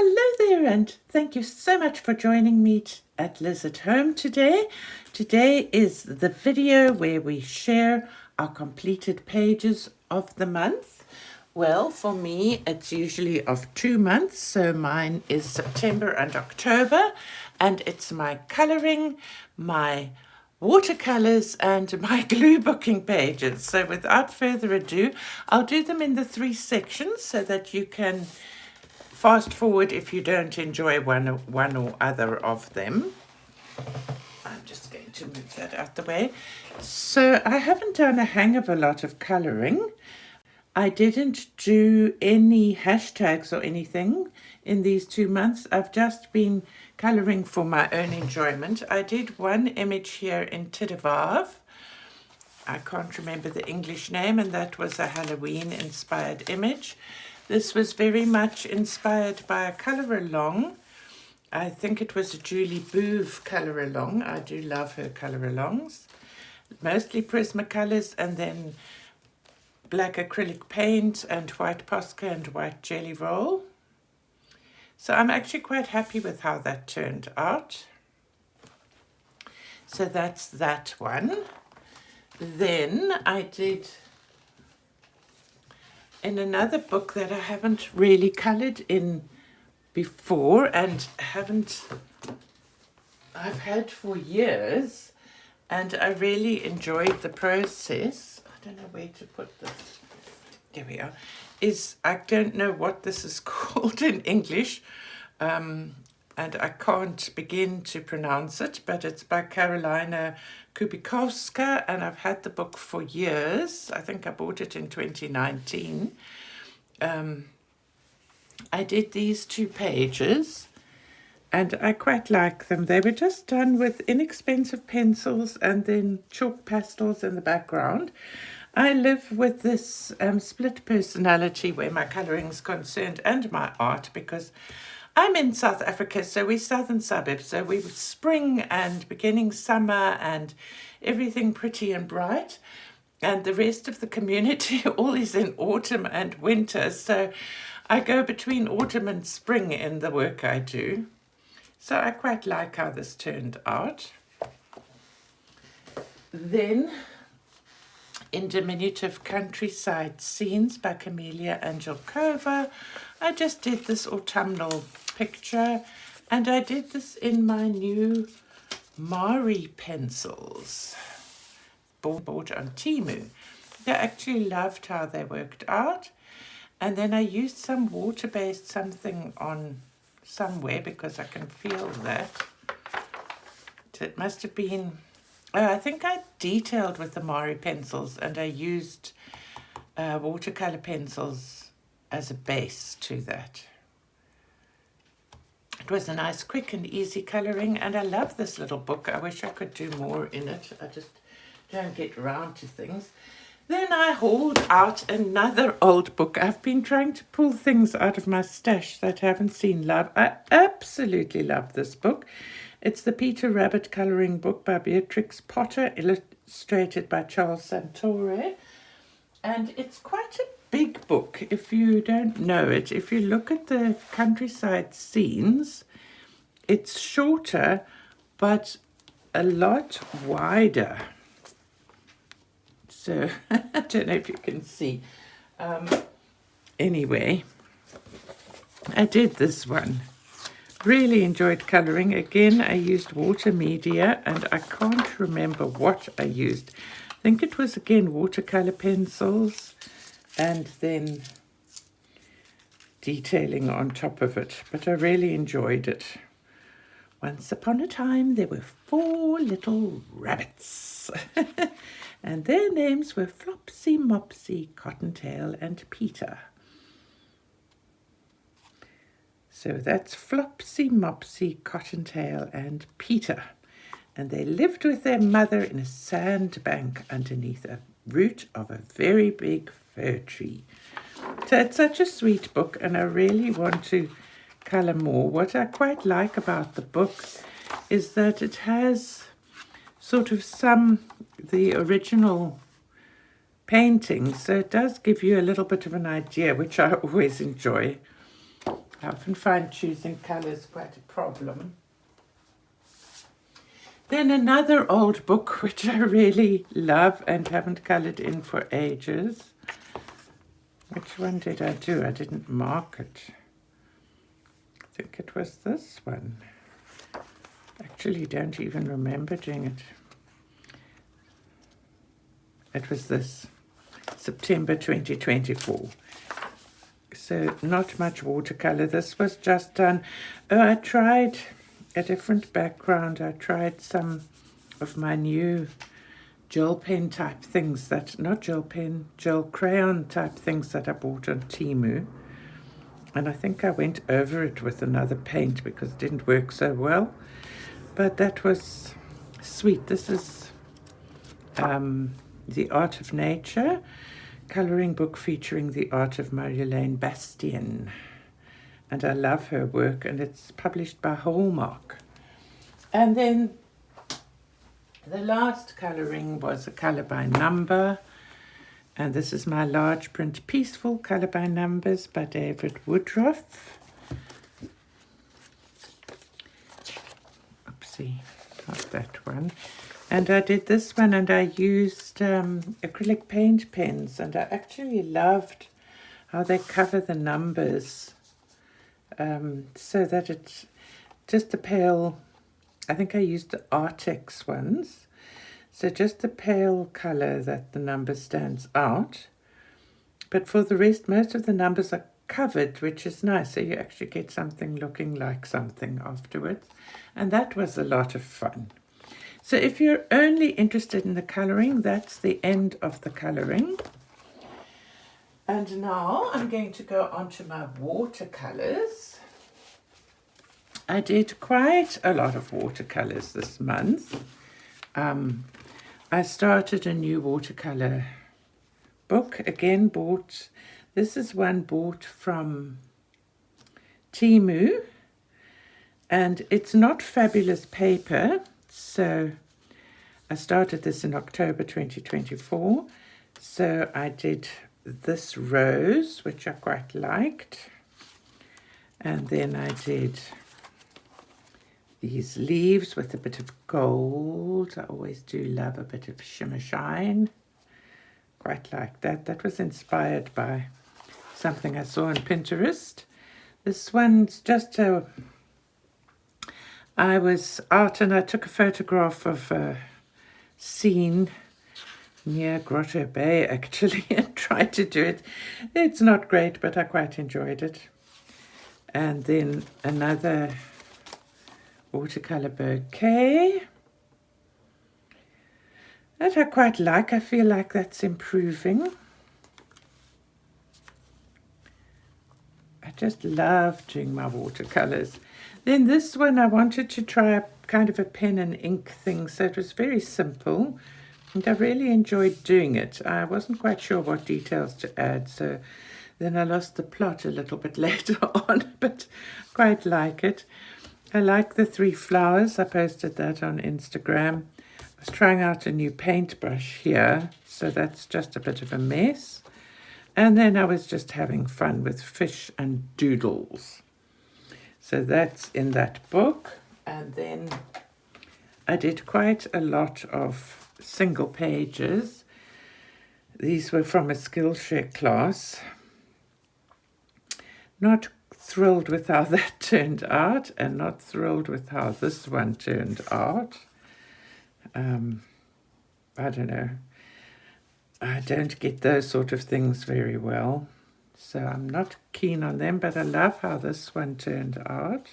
Hello there, and thank you so much for joining me at Liz at Home today. Today is the video where we share our completed pages of the month. Well, for me, it's usually of 2 months, so mine is September and October, and it's my colouring, my watercolours and my glue booking pages. So without further ado, I'll do them in the 3 sections so that you can fast forward if you don't enjoy one or other of them. I'm just going to move that out the way. So I haven't done a hang of a lot of colouring. I didn't do any hashtags or anything in these 2 months. I've just been colouring for my own enjoyment. I did one image here in Tidevav. I can't remember the English name, and that was a Halloween inspired image. This was very much inspired by a colour along. I think it was a Julie Bouve colour along. I do love her colour alongs. Mostly Prismacolors and then black acrylic paint and white Posca and white jelly roll. So I'm actually quite happy with how that turned out. So that's that one. Then I did, in another book that I haven't really coloured in before and I've had for years, and I really enjoyed the process. I don't know where to put this. There we are. I don't know what this is called in English, and I can't begin to pronounce it, but it's by Karolina Kubikowska, and I've had the book for years. I think I bought it in 2019. I did these 2 pages, and I quite like them. They were just done with inexpensive pencils and then chalk pastels in the background. I live with this split personality where my colouring is concerned and my art, because I'm in South Africa, so we're southern suburbs, so we're spring and beginning summer and everything pretty and bright, and the rest of the community all is in autumn and winter, so I go between autumn and spring in the work I do. So I quite like how this turned out. Then, in Diminutive Countryside Scenes by Camelia Angelkova, I just did this autumnal picture, and I did this in my new Mari pencils, bought on Temu. I actually loved how they worked out. And then I used some water-based something on somewhere because I can feel that. So it must have been, I think I detailed with the Mari pencils, and I used watercolor pencils as a base to that. It was a nice, quick and easy colouring, and I love this little book. I wish I could do more in it. I just don't get around to things. Then I hauled out another old book. I've been trying to pull things out of my stash that haven't seen love. I absolutely love this book. It's the Peter Rabbit colouring book by Beatrix Potter, illustrated by Charles Santore. And it's quite a big book if you don't know it. If you look at the countryside scenes, it's shorter but a lot wider. So I don't know if you can see. Anyway, I did this one. Really enjoyed colouring. Again, I used water media, and I can't remember what I used. I think it was, again, watercolour pencils and then detailing on top of it. But I really enjoyed it. Once upon a time, there were 4 little rabbits. And their names were Flopsy, Mopsy, Cottontail, and Peter. So that's Flopsy, Mopsy, Cottontail, and Peter. And they lived with their mother in a sandbank underneath a root of a very big fir tree. So it's such a sweet book, and I really want to colour more. What I quite like about the book is that it has sort of the original paintings, so it does give you a little bit of an idea, which I always enjoy. I often find choosing colours quite a problem. Then another old book which I really love and haven't coloured in for ages. Which one did I do? I didn't mark it. I think it was this one. Actually, don't even remember doing it. It was this, September 2024. So not much watercolour. This was just done. Oh, I tried a different background. I tried some of my new gel pen type things that, not gel pen, gel crayon type things that I bought on Temu. And I think I went over it with another paint because it didn't work so well. But that was sweet. This is The Art of Nature, colouring book featuring the art of Marie-Laine Bastien. And I love her work, and it's published by Hallmark. And then the last colouring was a colour by number. And this is my large print Peaceful Colour by Numbers by David Woodruff. Oopsie, not that one. And I did this one, and I used acrylic paint pens, and I actually loved how they cover the numbers so that it's just a pale, I think I used the Artex ones, so just a pale colour that the number stands out. But for the rest, most of the numbers are covered, which is nice, so you actually get something looking like something afterwards. And that was a lot of fun. So if you're only interested in the colouring, that's the end of the colouring. And now I'm going to go on to my watercolours. I did quite a lot of watercolours this month. I started a new watercolour book. Again, this is one bought from Temu. And it's not fabulous paper. So I started this in October 2024. So I did this rose, which I quite liked. And then I did these leaves with a bit of gold. I always do love a bit of shimmer shine. Quite like that. That was inspired by something I saw on Pinterest. This one's just I was out and I took a photograph of a scene near Grotto Bay, actually, and tried to do it. It's not great, but I quite enjoyed it. And then another watercolour bouquet that I quite like. I feel like that's improving. I just love doing my watercolours. Then this one I wanted to try a kind of a pen and ink thing, so it was very simple, and I really enjoyed doing it. I wasn't quite sure what details to add, so then I lost the plot a little bit later on, but quite like it. I like the 3 flowers. I posted that on Instagram. I was trying out a new paintbrush here, so that's just a bit of a mess. And then I was just having fun with fish and doodles. So that's in that book. And then I did quite a lot of single pages. These were from a Skillshare class. Not thrilled with how that turned out, and not thrilled with how this one turned out. I don't know. I don't get those sort of things very well. So I'm not keen on them, but I love how this one turned out.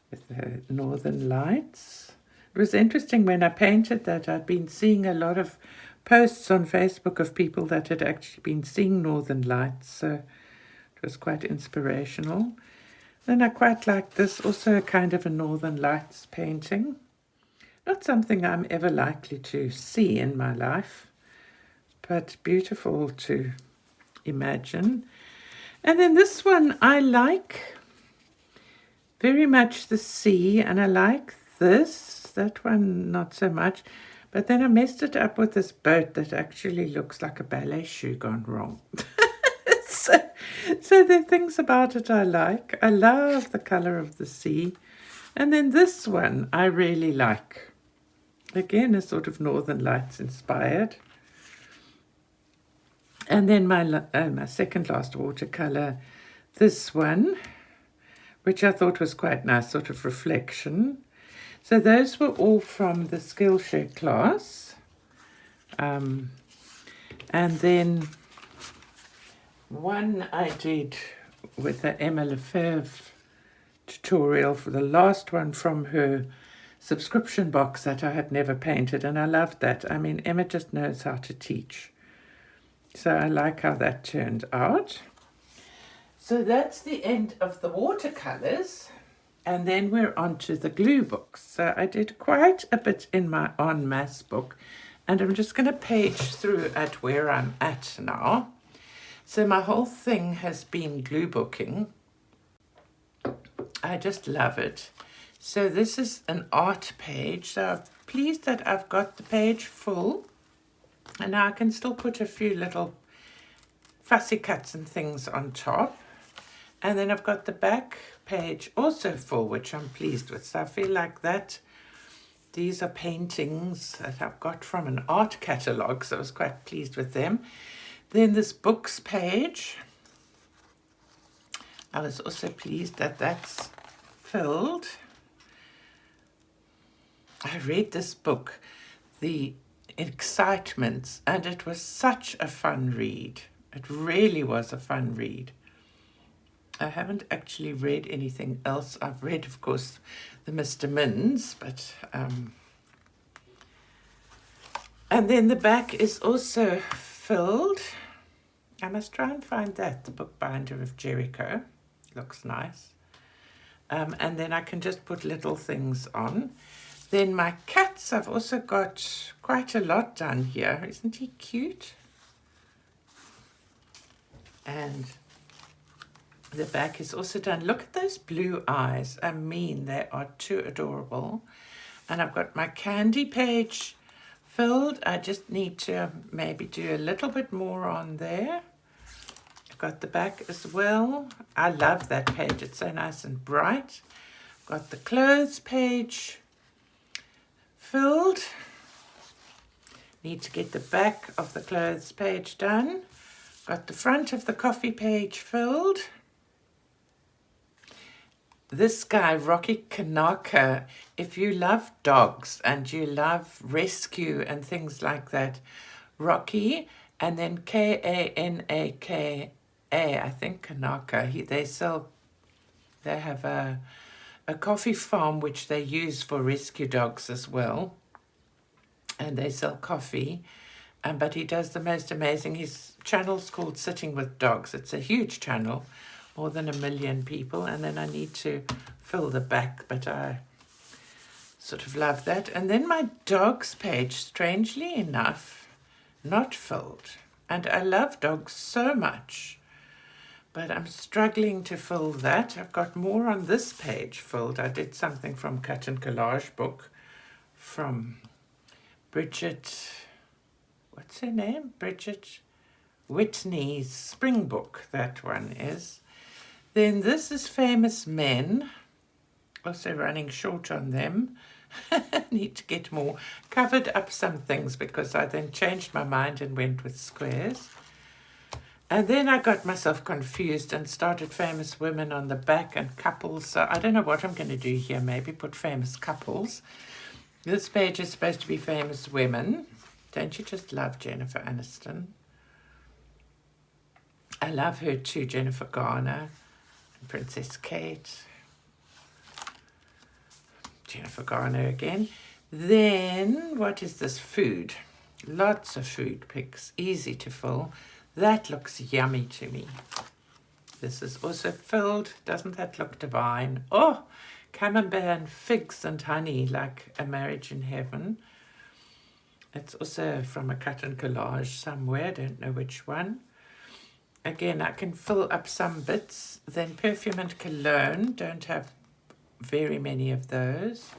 With the Northern Lights. It was interesting when I painted that. I'd been seeing a lot of posts on Facebook of people that had actually been seeing Northern Lights. So it was quite inspirational. Then I quite liked this, also a kind of a Northern Lights painting. Not something I'm ever likely to see in my life, but beautiful to imagine. And then this one, I like very much the sea, and I like this. That one, not so much. But then I messed it up with this boat that actually looks like a ballet shoe gone wrong. So there are things about it I like. I love the colour of the sea. And then this one I really like. Again, a sort of Northern Lights inspired. And then my second last watercolour, this one, which I thought was quite nice, sort of reflection. So those were all from the Skillshare class. And then one I did with the Emma Lefebvre tutorial for the last one from her subscription box that I had never painted, and I loved that. I mean, Emma just knows how to teach. So I like how that turned out. So that's the end of the watercolors, and then we're on to the glue books. So I did quite a bit in my En Masse book, and I'm just going to page through at where I'm at now. So my whole thing has been glue booking. I just love it. So this is an art page. So I'm pleased that I've got the page full. And now I can still put a few little fussy cuts and things on top. And then I've got the back page also full, which I'm pleased with. So I feel like that these are paintings that I've got from an art catalogue. So I was quite pleased with them. Then this books page, I was also pleased that that's filled. I read this book, The Excitements, and it was such a fun read. It really was a fun read. I haven't actually read anything else. I've read, of course, the Mr. Minns, but and then the back is also filled. I must try and find that, the Bookbinder of Jericho. Looks nice. And then I can just put little things on. Then my cats, I've also got quite a lot done here. Isn't he cute? And the back is also done. Look at those blue eyes. I mean, they are too adorable. And I've got my candy page filled. I just need to maybe do a little bit more on there. I've got the back as well. I love that page. It's so nice and bright. Got the clothes page filled. Need to get the back of the clothes page done. Got the front of the coffee page filled. This guy, Rocky Kanaka, if you love dogs and you love rescue and things like that, Rocky, and then Kanaka, I think Kanaka, they have a coffee farm which they use for rescue dogs as well. And they sell coffee. But he does the most amazing, his channel's called Sitting with Dogs. It's a huge channel, more than 1 million people. And then I need to fill the back, but I sort of love that. And then my dogs page, strangely enough, not filled. And I love dogs so much, but I'm struggling to fill that. I've got more on this page filled. I did something from Cut and Collage book from Bridget, what's her name? Bridget Whitney's Spring Book, that one is. Then this is Famous Men, also running short on them. Need to get more. Covered up some things because I then changed my mind and went with squares. And then I got myself confused and started Famous Women on the back and couples. So I don't know what I'm going to do here. Maybe put famous couples. This page is supposed to be famous women. Don't you just love Jennifer Aniston? I love her too, Jennifer Garner and Princess Kate. Jennifer Garner again. Then, what is this? Food. Lots of food pics, easy to fill. That looks yummy to me. This is also filled. Doesn't that look divine? Oh, camembert and figs and honey, like A Marriage in Heaven. It's also from a Cut and Collage somewhere, don't know which one. Again, I can fill up some bits. Then Perfume and Cologne, don't have very many of those.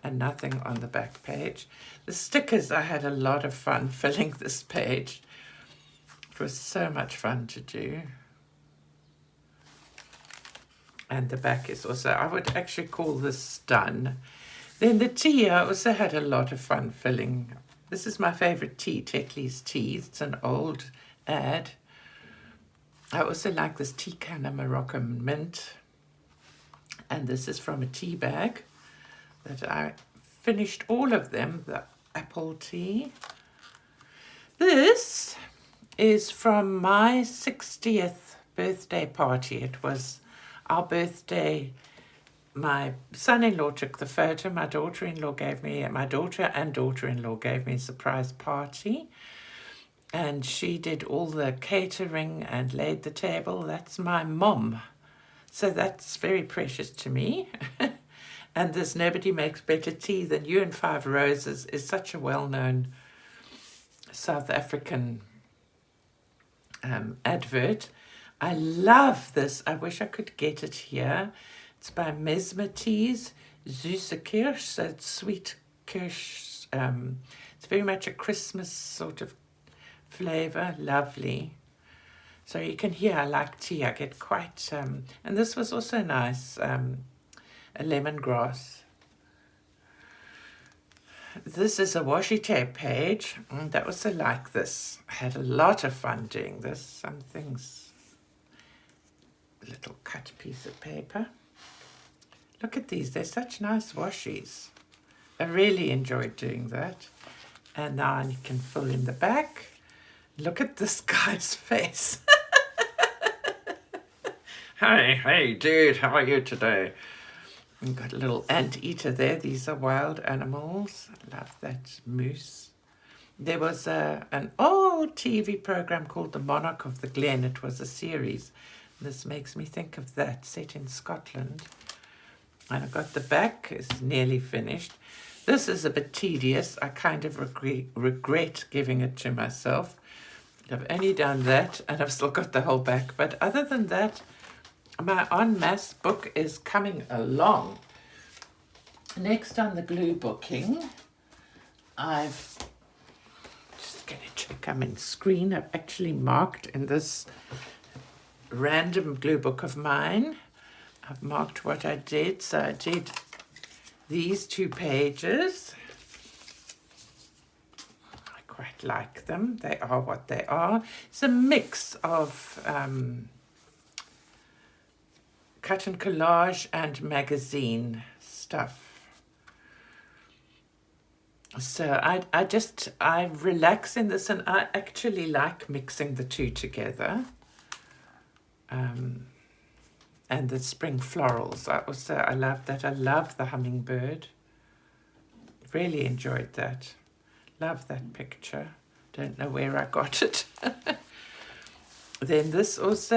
And nothing on the back page. The stickers, I had a lot of fun filling this page. It was so much fun to do. and the back is also, I would actually call this done. Then the tea, I also had a lot of fun filling. This is my favorite tea, Tetley's Tea. It's an old ad. I also like this tea can of Moroccan mint. And this is from a tea bag that I finished all of them, the apple tea. This is from my 60th birthday party. It was our birthday. My son-in-law took the photo. My daughter-in-law gave me, my daughter and daughter-in-law gave me a surprise party. And she did all the catering and laid the table. That's my mom. So that's very precious to me. And this Nobody Makes Better Tea Than You and Five Roses is such a well-known South African advert. I love this. I wish I could get it here. It's by Mesmer Teas, Süße Kirsch, so it's sweet kirsch. It's very much a Christmas sort of flavor, lovely. So you can hear I like tea. I get quite, and this was also nice, a lemongrass. This is a washi tape page. That was like this. I had a lot of fun doing this. Some things, a little cut piece of paper. Look at these. They're such nice washies. I really enjoyed doing that. And now you can fill in the back. Look at this guy's face. Hey, dude, how are you today? We've got a little anteater there. These are wild animals. I love that moose. There was an old TV program called The Monarch of the Glen. It was a series. This makes me think of that, set in Scotland. And I've got the back, is nearly finished. This is a bit tedious. I kind of regret giving it to myself. I've only done that, and I've still got the whole back. But other than that, my en masse book is coming along. Next on the glue booking, I've just going to check I'm in screen. I've actually marked in this random glue book of mine. I've marked what I did. So I did these 2 pages. I quite like them. They are what they are. It's a mix of cut and collage and magazine stuff. So I relax in this, and I actually like mixing the two together. And the spring florals. I love that. I love the hummingbird. Really enjoyed that. Love that picture. Don't know where I got it. Then this was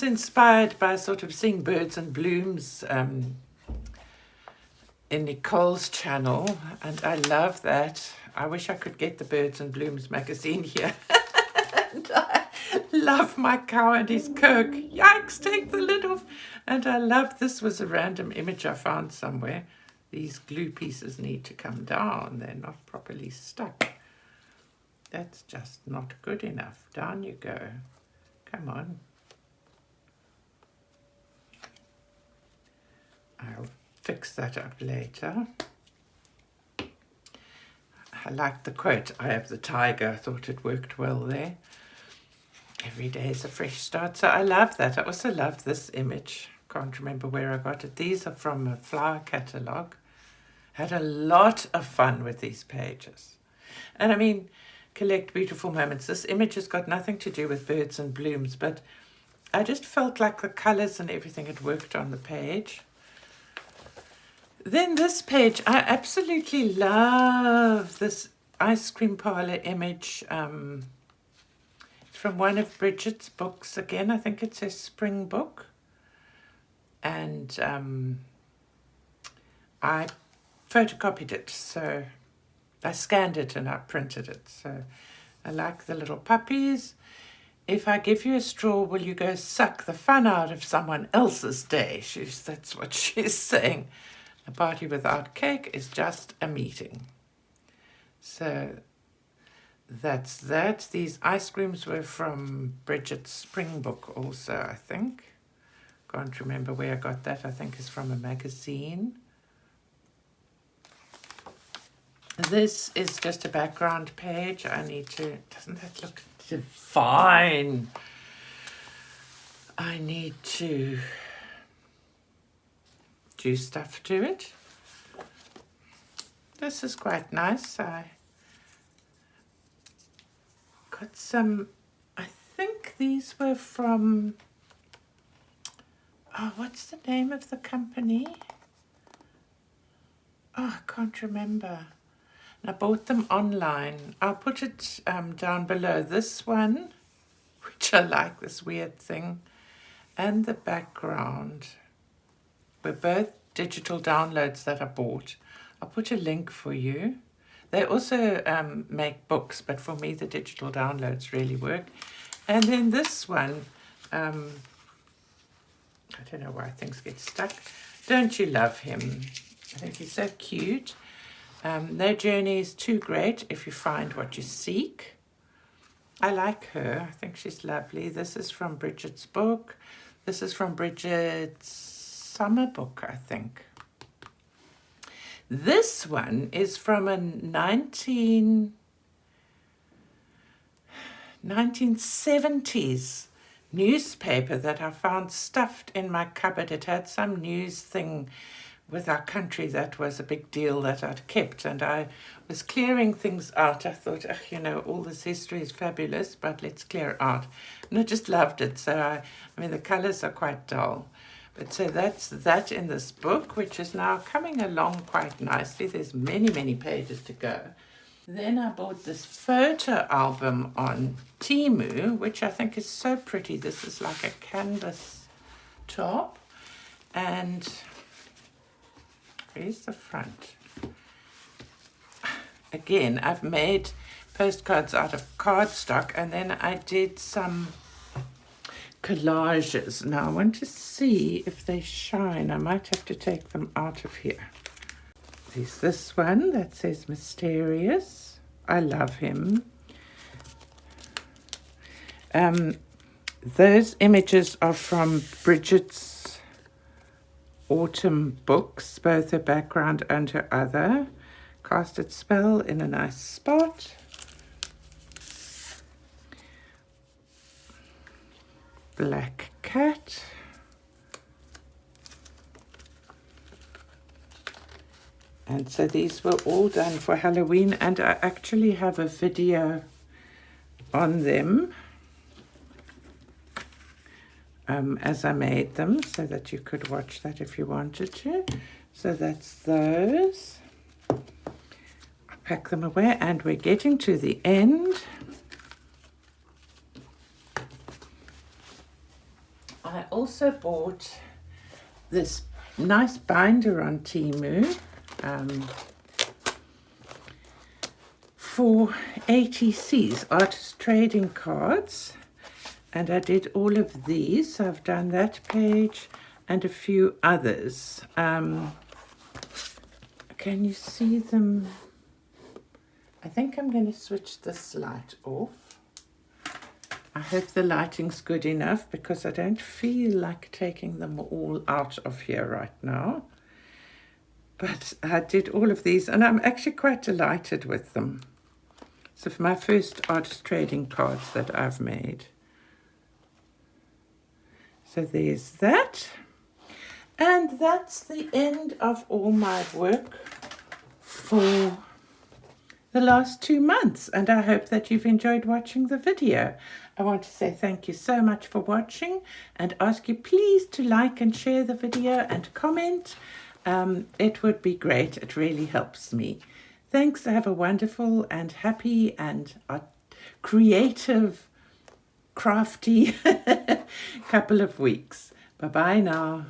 inspired by sort of seeing birds and blooms in Nicole's channel, and I love that. I wish I could get the Birds and Blooms magazine here. And I love my cow and his Kirk. Yikes, take the lid off. And I love, this was a random image I found somewhere. These glue pieces need to come down. They're not properly stuck. That's just not good enough. Down you go. Come on. I'll fix that up later. I like the quote, "I have the tiger." I thought it worked well there. Every day is a fresh start. So I love that. I also love this image. Can't remember where I got it. These are from a flower catalogue. Had a lot of fun with these pages. And I mean, collect beautiful moments. This image has got nothing to do with birds and blooms, but I just felt like the colours and everything had worked on the page. Then this page, I absolutely love this ice cream parlour image. It's from one of Bridget's books again. I think it's a spring book. And I photocopied it, so I scanned it and I printed it. So I like the little puppies. If I give you a straw, will you go suck the fun out of someone else's day? That's what she's saying. A party without cake is just a meeting. So that's that. These ice creams were from Bridget's spring book also, I think. Can't remember where I got that. I think it's from a magazine. This is just a background page. Doesn't that look divine? I need to do stuff to it. This is quite nice. I got some, I think these were from, what's the name of the company? I can't remember. And I bought them online. I'll put it down below. This one, which I like, this weird thing, and the background were both digital downloads that I bought. I'll put a link for you. They also make books, but for me the digital downloads really work. And then this one, I don't know why things get stuck. Don't you love him? I think he's so cute. No journey is too great if you find what you seek. I like her. I think she's lovely. This is from Bridget's book. This is from Bridget's summer book, I think. This one is from a 1970s newspaper that I found stuffed in my cupboard. It had some news thing with our country that was a big deal that I'd kept, and I was clearing things out. I thought, all this history is fabulous, but let's clear it out. And I just loved it. So, I mean, the colours are quite dull. But so that's that in this book, which is now coming along quite nicely. There's many, many pages to go. Then I bought this photo album on Temu, which I think is so pretty. This is like a canvas top. And where's the front? Again, I've made postcards out of cardstock, and then I did some collages. Now I want to see if they shine. I might have to take them out of here. There's this one that says Mysterious. I love him. Those images are from Bridget's autumn books, both her background and her other. Cast its spell in a nice spot. Black cat. And so these were all done for Halloween, and I actually have a video on them as I made them, so that you could watch that if you wanted to. So that's those. I'll pack them away, and we're getting to the end. I also bought this nice binder on Temu for ATCs, Artist Trading Cards, and I did all of these. So I've done that page and a few others. Can you see them? I think I'm going to switch this light off. I hope the lighting's good enough, because I don't feel like taking them all out of here right now. But I did all of these, and I'm actually quite delighted with them. So for my first Artist Trading Cards that I've made. So there's that. And that's the end of all my work for the last 2 months, and I hope that you've enjoyed watching the video. I want to say thank you so much for watching, and ask you please to like and share the video and comment. It would be great. It really helps me. Thanks. Have a wonderful and happy and creative, crafty couple of weeks. Bye-bye now.